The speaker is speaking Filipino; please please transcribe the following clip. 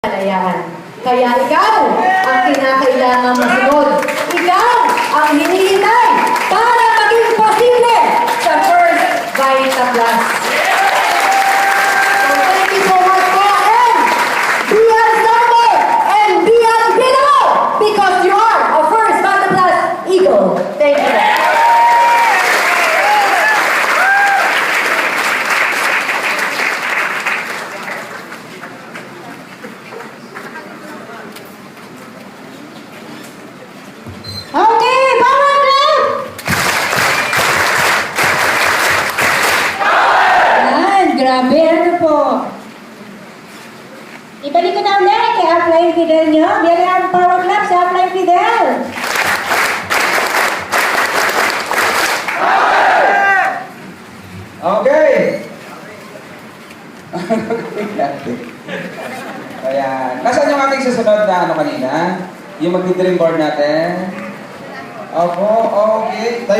kalayaan. Kaya ikaw ang kinakailangan masunod. Ikaw ang hinihintay para maging posible sa First Vita Plus. So thank you so much po and be unstoppable and be unbeatable because you are a First Vita Plus Eagle. Thank you. Okay, power clap! Yan, grabe, ano po. Ibalik ko na ulit kay Upline Fidel nyo. Bigyan ang power clap sa Upline Fidel. Okay! Ayan. Nasaan yung ating susunod na ano kanina? Yung mag-dream board natin? Opo, okay. Tayo